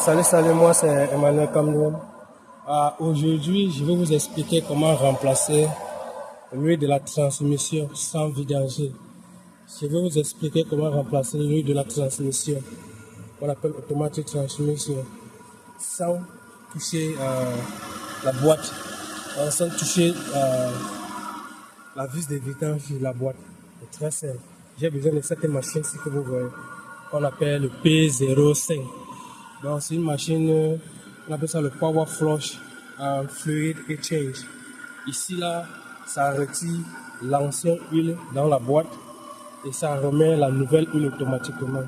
Salut, moi c'est Emmanuel Cameroun. Aujourd'hui, je vais vous expliquer comment remplacer l'huile de la transmission sans vidanger. Je vais vous expliquer comment remplacer l'huile de la transmission, qu'on appelle automatic transmission, sans toucher la boîte, sans toucher la vis de vidange de la boîte. C'est très simple. J'ai besoin de cette machine-ci que vous voyez, qu'on appelle le P05. Donc c'est une machine, on appelle ça le Power Flush Fluid Exchange. Ici là, ça retire l'ancienne huile dans la boîte et ça remet la nouvelle huile automatiquement.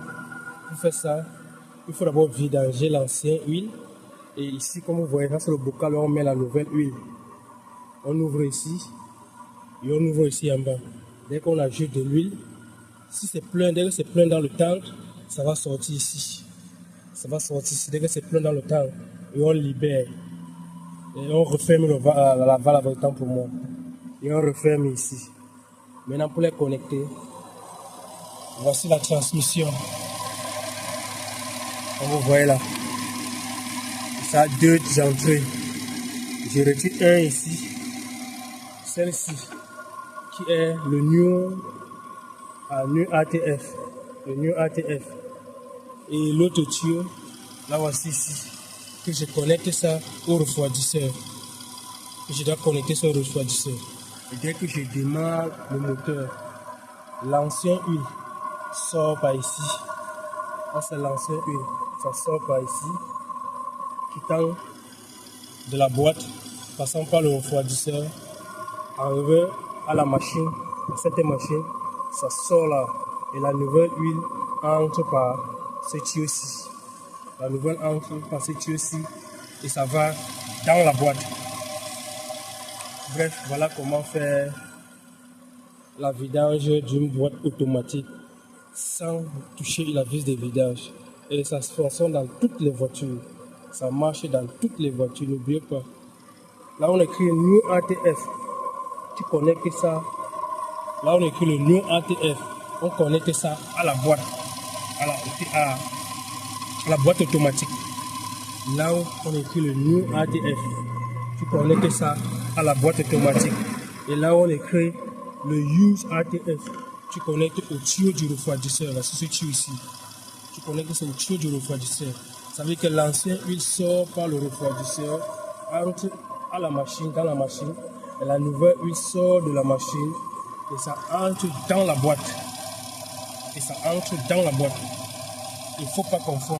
Pour faire ça, il faut d'abord vidanger l'ancienne huile. Et ici, comme vous voyez, là c'est le bocal où on met la nouvelle huile. On ouvre ici et on ouvre ici en bas. Dès qu'on ajoute de l'huile, si c'est plein, dès que c'est plein dans le tank, ça va sortir ici. Ça va sortir ici dès que c'est plein dans le tank. Et on libère. Et on referme la valve avec le temps pour moi. Et on referme ici. Maintenant pour les connecter, voici la transmission. Comme vous voyez là. Ça a deux entrées. Je retire un ici. Celle-ci qui est le New ATF. Le New ATF. Et l'autre tuyau, là voici ici, que je connecte ça au refroidisseur. Que je dois connecter ça au refroidisseur. Et dès que je démarre le moteur, l'ancienne huile sort par ici. Ça c'est l'ancienne huile, ça sort par ici, quittant de la boîte, passant par le refroidisseur, arrivé à la machine, à cette machine, ça sort là. Et la nouvelle huile entre par ce tuyau-ci. La nouvelle entre par ce tuyau-ci et ça va dans la boîte. Bref, voilà comment faire la vidange d'une boîte automatique sans toucher la vis de vidange. Et ça se fonctionne dans toutes les voitures. Ça marche dans toutes les voitures, n'oubliez pas. Là on écrit New ATF. Tu connectes ça. Là on écrit le New ATF. On connecte ça à la boîte. À la boîte automatique. Là où on écrit le New ATF, tu connectes ça à la boîte automatique. Et là où on écrit le Use ATF, tu connectes au tuyau du refroidisseur. Là, c'est ce tuyau ici. Tu connectes ça au tuyau du refroidisseur. Ça veut dire que l'ancienne huile sort par le refroidisseur, entre à la machine, dans la machine, et la nouvelle huile sort de la machine et ça entre dans la boîte. Il ne faut pas confondre.